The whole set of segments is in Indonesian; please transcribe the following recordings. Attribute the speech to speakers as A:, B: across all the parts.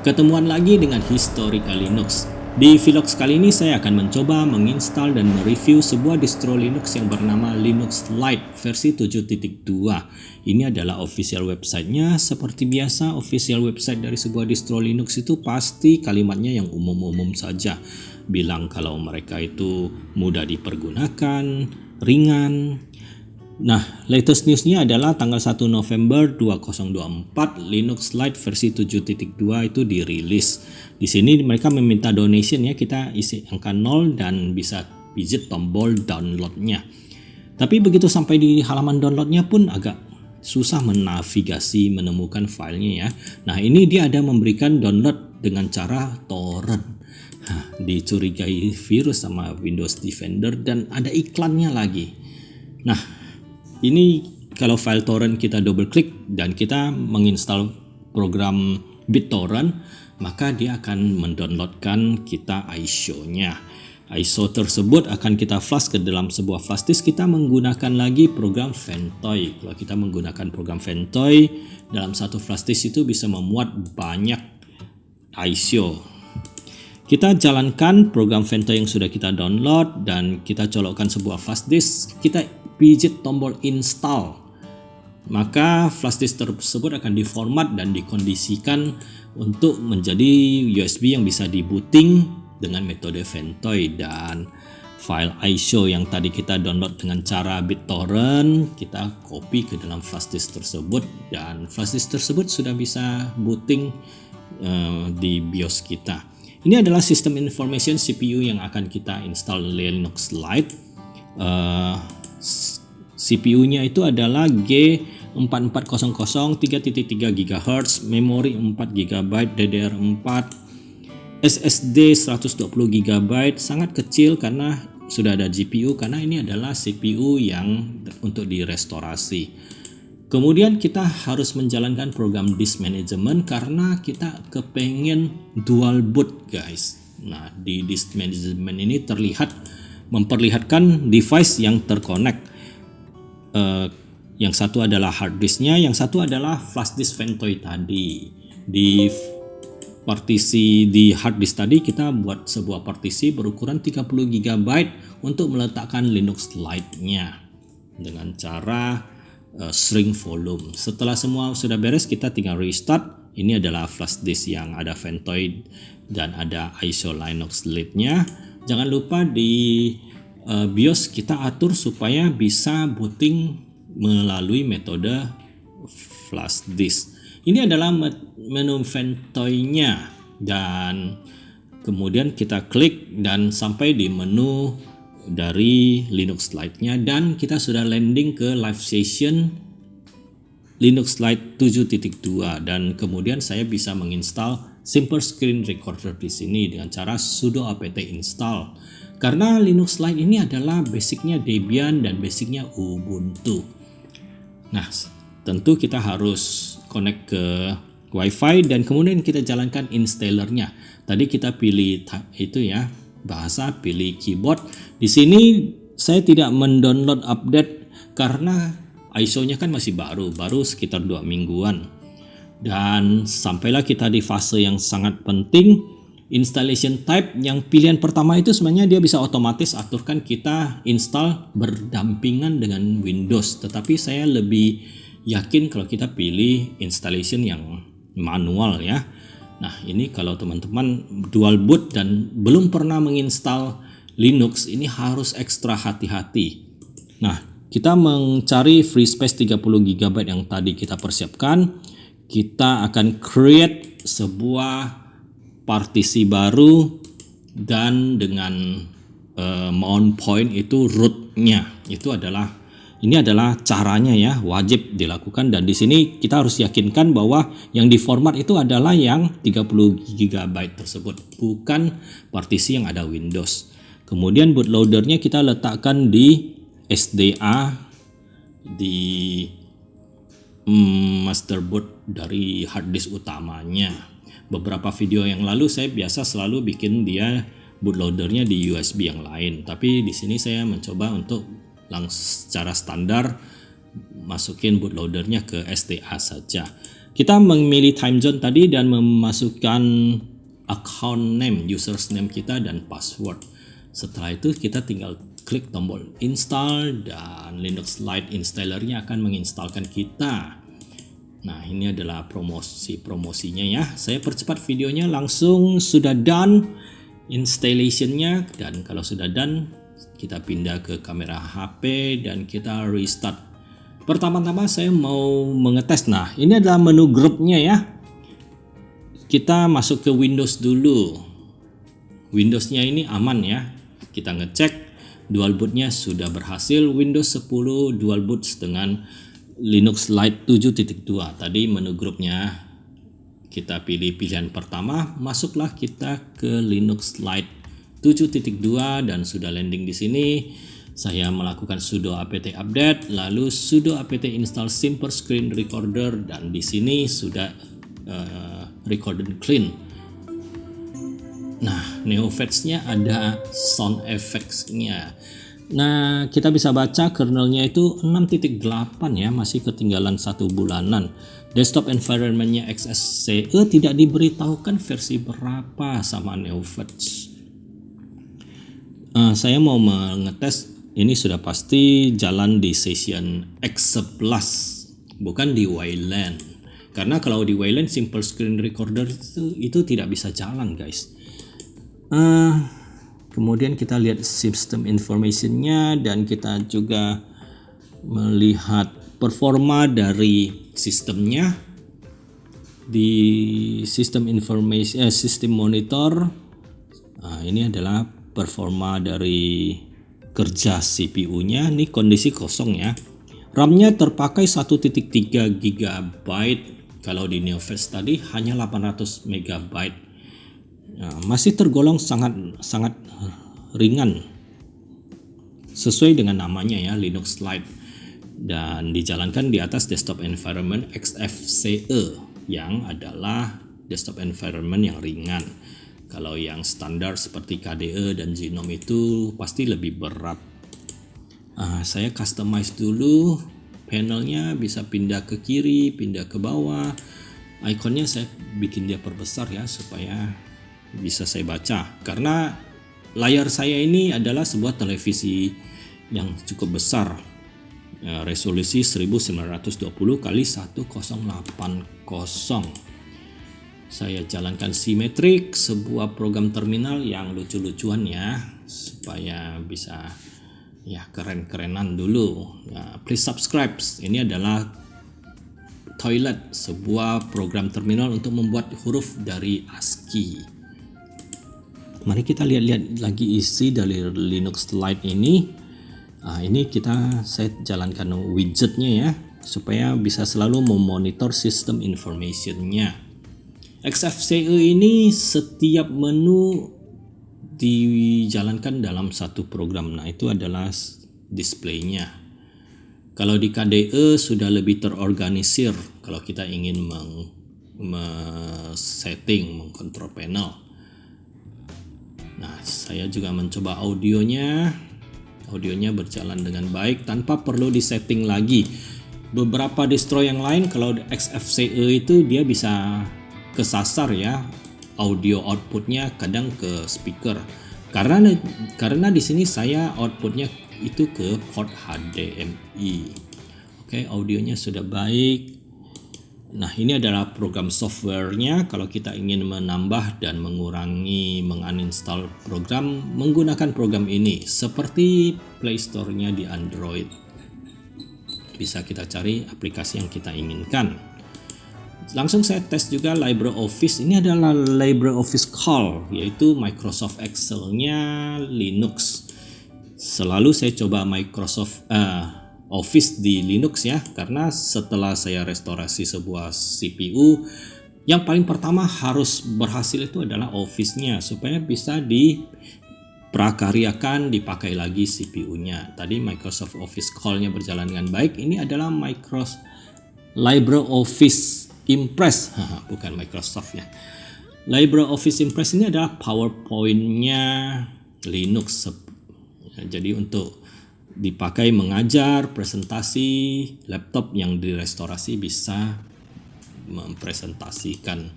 A: Ketemuan lagi dengan Historical Linux. Di vlog kali ini saya akan mencoba menginstal dan mereview sebuah distro Linux yang bernama Linux Lite versi 7.2. Ini adalah official websitenya. Seperti biasa, official website dari sebuah distro Linux itu pasti kalimatnya yang umum-umum saja. Bilang kalau mereka itu mudah dipergunakan, ringan. Nah, latest newsnya adalah tanggal 1 November 2024 Linux Lite versi 7.2 itu dirilis. Di sini mereka meminta donation ya, kita isi angka 0 dan bisa pijit tombol downloadnya. Tapi begitu sampai di halaman downloadnya pun agak susah menavigasi menemukan filenya ya. Nah, ini dia ada memberikan download dengan cara torrent. Dicurigai virus sama Windows Defender dan ada iklannya lagi. Nah, ini kalau file torrent kita double klik dan kita menginstal program BitTorrent, maka dia akan mendownloadkan kita ISO-nya. ISO tersebut akan kita flash ke dalam sebuah flash disk. Kita menggunakan lagi program Ventoy. Kalau kita menggunakan program Ventoy, dalam satu flash disk itu bisa memuat banyak ISO. Kita jalankan program Ventoy yang sudah kita download dan kita colokkan sebuah flash disk. Kita pijit tombol install, maka flash disk tersebut akan diformat dan dikondisikan untuk menjadi USB yang bisa dibooting dengan metode Ventoy. Dan file ISO yang tadi kita download dengan cara BitTorrent kita copy ke dalam flash disk tersebut, dan flash disk tersebut sudah bisa booting di BIOS kita. Ini adalah sistem information CPU yang akan kita install Linux Lite. CPU-nya itu adalah G4400 3.3 GHz, memori 4 GB, DDR4, SSD 120 GB, sangat kecil karena sudah ada GPU, karena ini adalah CPU yang untuk direstorasi. Kemudian kita harus menjalankan program disk management karena kita kepengen dual boot guys. Nah, di disk management ini memperlihatkan device yang terkonek. Yang satu adalah hard disknya, yang satu adalah flash disk Ventoy tadi. Di partisi di hard disk tadi kita buat sebuah partisi berukuran 30 GB untuk meletakkan Linux Lite-nya dengan cara shrink volume. Setelah semua sudah beres, kita tinggal restart. Ini adalah flash disk yang ada Ventoy dan ada ISO Linux Lite-nya. Jangan lupa di BIOS kita atur supaya bisa booting melalui metode flash disk. Ini adalah menu Ventoy-nya, dan kemudian kita klik dan sampai di menu dari Linux Lite-nya, dan kita sudah landing ke live session Linux Lite 7.2, dan kemudian saya bisa menginstal Simple Screen Recorder di sini dengan cara sudo apt install. Karena Linux Lite ini adalah basicnya Debian dan basicnya Ubuntu. Nah, tentu kita harus connect ke Wi-Fi dan kemudian kita jalankan installernya. Tadi kita pilih itu ya, bahasa, pilih keyboard. Di sini saya tidak mendownload update karena ISO-nya kan masih baru sekitar 2 mingguan. Dan sampailah kita di fase yang sangat penting. Installation type yang pilihan pertama itu sebenarnya dia bisa otomatis aturkan kita install berdampingan dengan Windows, tetapi saya lebih yakin kalau kita pilih installation yang manual ya. Nah, ini kalau teman-teman dual boot dan belum pernah menginstal Linux, ini harus ekstra hati-hati. Nah, kita mencari free space 30 GB yang tadi kita persiapkan. Kita akan create sebuah partisi baru dan dengan mount point itu rootnya ini adalah caranya ya, wajib dilakukan. Dan di sini kita harus yakinkan bahwa yang diformat itu adalah yang 30 GB tersebut, bukan partisi yang ada Windows. Kemudian bootloadernya kita letakkan di SDA di masterboard dari hard disk utamanya. Beberapa video yang lalu saya biasa selalu bikin dia bootloadernya di USB yang lain, tapi di sini saya mencoba untuk secara standar masukin bootloadernya ke SDA saja. Kita memilih time zone tadi dan memasukkan account name, users name kita dan password. Setelah itu kita tinggal klik tombol install dan Linux Lite installernya akan menginstalkan kita. Nah, ini adalah promosinya ya. Saya percepat videonya, langsung sudah done installationnya, dan kalau sudah done kita pindah ke kamera HP dan kita restart. Pertama-tama saya mau mengetes. Nah, ini adalah menu grupnya ya. Kita masuk ke Windows dulu. Windowsnya ini aman ya. Kita ngecek dual bootnya sudah berhasil, Windows 10 dual boot dengan Linux Lite 7.2. Tadi menu grupnya kita pilih pilihan pertama, masuklah kita ke Linux Lite 7.2 dan sudah landing di sini. Saya melakukan sudo apt update, lalu sudo apt install Simple Screen Recorder, dan di sini sudah recorded clean. Nah, NeoFetch-nya ada sound effects-nya. Nah, kita bisa baca kernelnya itu 6.8 ya, masih ketinggalan 1 bulanan. Desktop environment-nya XFCE tidak diberitahukan versi berapa sama NeoFetch. Saya mau mengetes, ini sudah pasti jalan di session X11, bukan di Wayland. Karena kalau di Wayland Simple Screen Recorder itu tidak bisa jalan, guys. Kemudian kita lihat system information-nya dan kita juga melihat performa dari sistemnya. Di sistem information sistem monitor, ini adalah performa dari kerja CPU-nya. Ini kondisi kosong ya. RAM-nya terpakai 1.3 GB. Kalau di NeoFetch tadi hanya 800 MB. Nah, masih tergolong sangat ringan sesuai dengan namanya ya, Linux Lite, dan dijalankan di atas desktop environment XFCE yang adalah desktop environment yang ringan. Kalau yang standar seperti KDE dan Genome itu pasti lebih berat. Saya customize dulu panelnya, bisa pindah ke kiri, pindah ke bawah. Ikonnya saya bikin dia perbesar ya supaya bisa saya baca, karena layar saya ini adalah sebuah televisi yang cukup besar, resolusi 1920 x 1080. Saya jalankan Symmetric, sebuah program terminal yang lucu-lucuan ya, supaya bisa ya keren-kerenan dulu. Please subscribe. Ini adalah Toilet, sebuah program terminal untuk membuat huruf dari ASCII. Mari kita lihat lagi isi dari Linux Lite ini. Ini saya jalankan widgetnya ya, supaya bisa selalu memonitor sistem information-nya. XFCE ini setiap menu dijalankan dalam satu program. Nah, itu adalah display-nya. Kalau di KDE sudah lebih terorganisir kalau kita ingin mengkontrol panel. Nah, saya juga mencoba audionya berjalan dengan baik tanpa perlu disetting lagi. Beberapa distro yang lain kalau XFCE itu dia bisa kesasar ya, audio outputnya kadang ke speaker. Karena di sini saya outputnya itu ke port HDMI. Oke, audionya sudah baik. Nah, ini adalah program softwarenya. Kalau kita ingin menambah dan menguninstall program menggunakan program ini, seperti Play Store-nya di Android. Bisa kita cari aplikasi yang kita inginkan. Langsung saya tes juga LibreOffice. Ini adalah LibreOffice Calc, yaitu Microsoft Excel-nya Linux. Selalu saya coba Microsoft Office di Linux ya, karena setelah saya restorasi sebuah CPU, yang paling pertama harus berhasil itu adalah Office-nya supaya bisa diprakaryakan, dipakai lagi CPU-nya. Tadi Microsoft Office Calc-nya berjalan dengan baik. Ini adalah LibreOffice Impress, bukan Microsoft ya. LibreOffice Impress ini adalah PowerPoint-nya Linux. Jadi untuk dipakai mengajar, presentasi, laptop yang direstorasi bisa mempresentasikan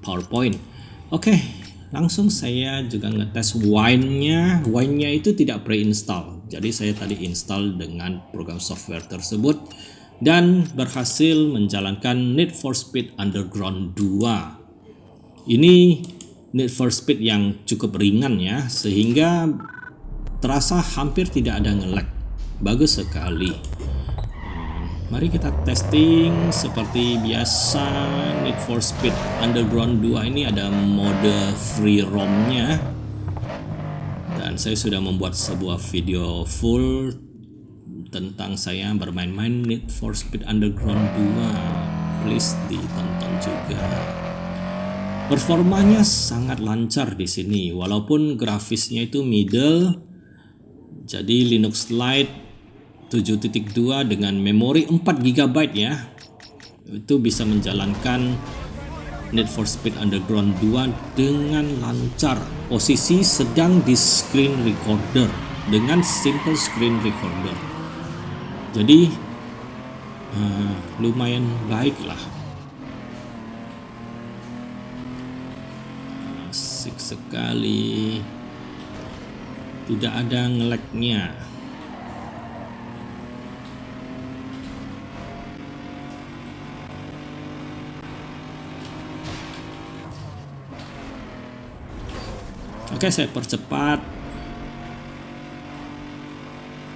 A: PowerPoint. Oke, langsung saya juga ngetes Wine-nya. Wine-nya itu tidak pre-install. Jadi saya tadi install dengan program software tersebut dan berhasil menjalankan Need for Speed Underground 2. Ini Need for Speed yang cukup ringan ya, sehingga terasa hampir tidak ada nge-lag. Bagus sekali. Mari kita testing seperti biasa. Need for Speed Underground 2 ini ada mode free roam-nya. Dan saya sudah membuat sebuah video full tentang saya bermain-main Need for Speed Underground 2. Please ditonton juga. Performanya sangat lancar di sini walaupun grafisnya itu middle. Jadi Linux Lite 7.2 dengan memori 4 GB ya. Itu bisa menjalankan Need for Speed Underground 2 dengan lancar. Posisi sedang di screen recorder dengan simple screen recorder. Jadi lumayan baik lah. Asik sekali. Tidak ada nge-lag-nya. Oke, saya percepat.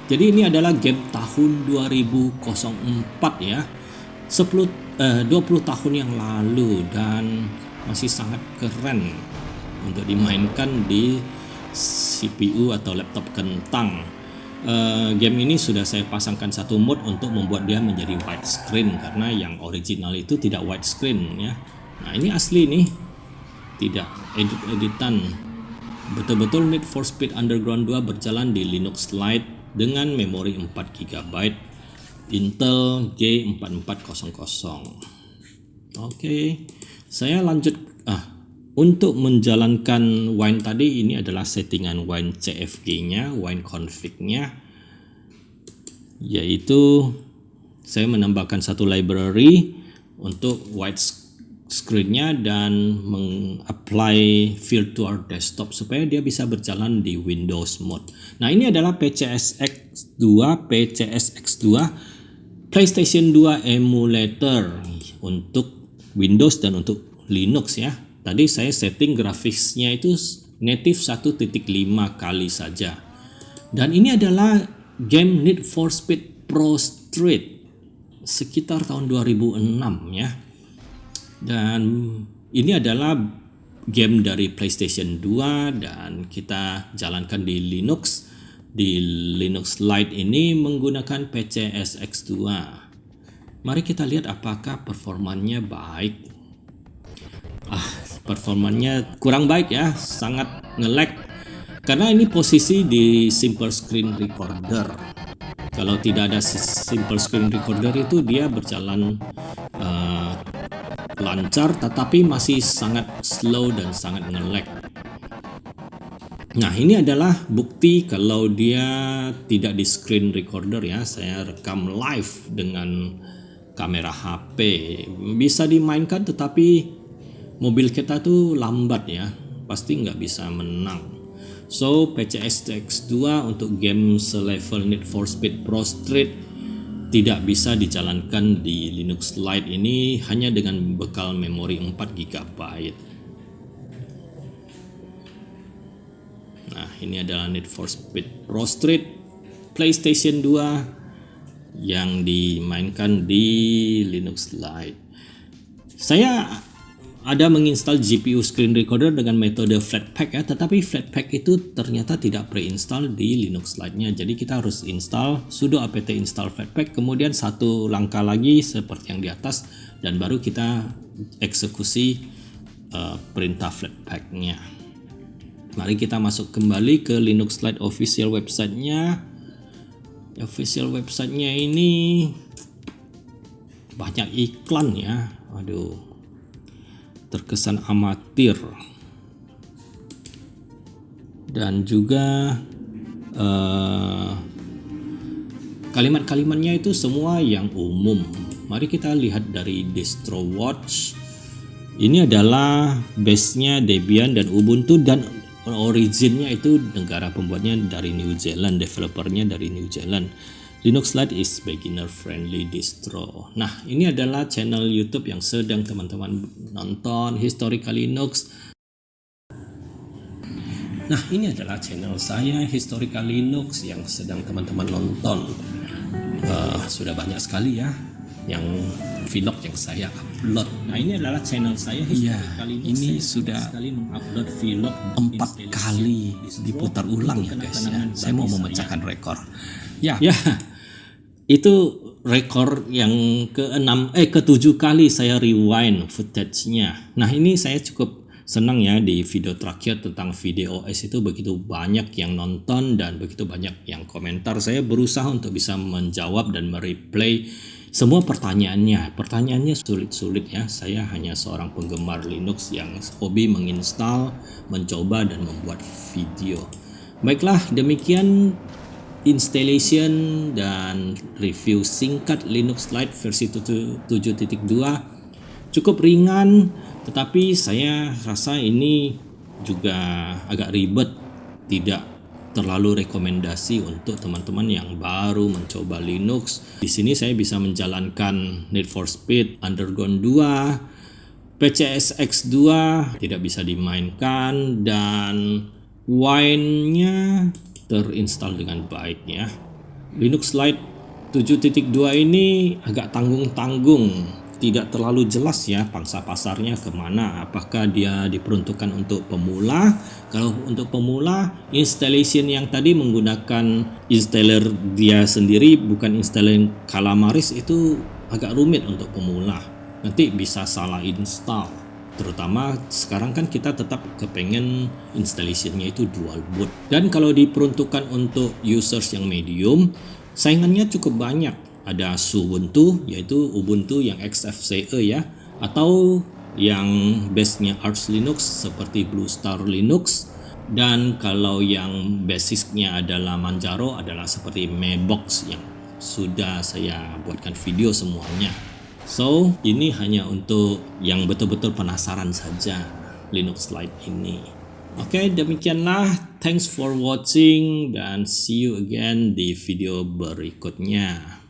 A: Jadi ini adalah game tahun 2004 ya. 20 tahun yang lalu dan masih sangat keren untuk dimainkan di CPU atau laptop kentang. Game ini sudah saya pasangkan satu mode untuk membuat dia menjadi widescreen karena yang original itu tidak widescreen ya. Nah, ini asli nih. Tidak edit-editan. Betul-betul Need for Speed Underground 2 berjalan di Linux Lite dengan memori 4 GB Intel G4400. Oke, saya lanjut. Untuk menjalankan Wine tadi, ini adalah settingan Wine CFG-nya, Wine config-nya, yaitu saya menambahkan satu library untuk widescreen-nya dan mengapply virtual desktop supaya dia bisa berjalan di Windows mode. Nah, ini adalah PCSX2 PlayStation 2 emulator untuk Windows dan untuk Linux ya. Tadi saya setting grafisnya itu native 1.5 kali saja. Dan ini adalah game Need for Speed Pro Street sekitar tahun 2006 ya. Dan ini adalah game dari PlayStation 2 dan kita jalankan di Linux. Di Linux Lite ini menggunakan PCSX2. Mari kita lihat apakah performanya baik. Performanya kurang baik ya, sangat nge-lag. Karena ini posisi di simple screen recorder. Kalau tidak ada simple screen recorder itu dia berjalan lancar tetapi masih sangat slow dan sangat nge-lag. Nah, ini adalah bukti kalau dia tidak di screen recorder ya. Saya rekam live dengan kamera HP. Bisa dimainkan tetapi mobil kita tuh lambat ya. Pasti nggak bisa menang. So, PCSX2 untuk game selevel Need for Speed Pro Street tidak bisa dijalankan di Linux Lite ini hanya dengan bekal memori 4 GB. Nah, ini adalah Need for Speed Pro Street PlayStation 2 yang dimainkan di Linux Lite. Saya ada menginstal GPU screen recorder dengan metode Flatpak ya, tetapi Flatpak itu ternyata tidak pre-install di Linux Lite-nya. Jadi kita harus install sudo apt install Flatpak, kemudian satu langkah lagi seperti yang di atas dan baru kita eksekusi perintah Flatpak-nya. Mari kita masuk kembali ke Linux Lite official website-nya. Official website-nya ini banyak iklan ya. Aduh, terkesan amatir. Dan juga kalimat-kalimatnya itu semua yang umum. Mari kita lihat dari DistroWatch. Ini adalah base-nya Debian dan Ubuntu, dan originnya itu negara pembuatnya dari New Zealand, developernya dari New Zealand. Linux Lite is beginner friendly distro. Nah, ini adalah channel YouTube yang sedang teman-teman nonton, Historical Linux. Nah, ini adalah channel saya, Historical Linux, yang sedang teman-teman nonton. Sudah banyak sekali ya yang vlog yang saya upload. Nah, ini adalah channel saya, Historical Linux.
B: Ini
A: Saya
B: sudah
A: sekali mengupload vlog
B: 4 kali diputar ulang ya guys ya. Saya mau memecahkan rekor. Ya,
A: itu rekor yang ke-7 kali saya rewind footage-nya. Nah, ini saya cukup senang ya, di video terakhir tentang VDOS itu begitu banyak yang nonton dan begitu banyak yang komentar. Saya berusaha untuk bisa menjawab dan mereplay semua pertanyaannya. Pertanyaannya sulit-sulit ya. Saya hanya seorang penggemar Linux yang hobi menginstal, mencoba dan membuat video. Baiklah, demikian installation dan review singkat Linux Lite versi 7.2. Cukup ringan, tetapi saya rasa ini juga agak ribet, tidak terlalu rekomendasi untuk teman-teman yang baru mencoba Linux. Di sini saya bisa menjalankan Need for Speed Underground 2, PCSX 2 tidak bisa dimainkan, dan Wine-nya terinstall dengan baik ya. Linux Lite 7.2 ini agak tanggung-tanggung, tidak terlalu jelas ya pangsa pasarnya kemana. Apakah dia diperuntukkan untuk pemula? Kalau untuk pemula, installation yang tadi menggunakan installer dia sendiri, bukan installer Calamaris, itu agak rumit untuk pemula. Nanti bisa salah install. Terutama sekarang kan kita tetap kepengen installationnya itu dual boot. Dan kalau diperuntukkan untuk users yang medium, saingannya cukup banyak. Ada Ubuntu, yaitu Ubuntu yang XFCE ya, atau yang base-nya Arch Linux seperti Bluestar Linux. Dan kalau yang basicnya adalah Manjaro adalah seperti Mebox yang sudah saya buatkan video semuanya. So, ini hanya untuk yang betul-betul penasaran saja Linux Lite ini. Oke, demikianlah. Thanks for watching dan see you again di video berikutnya.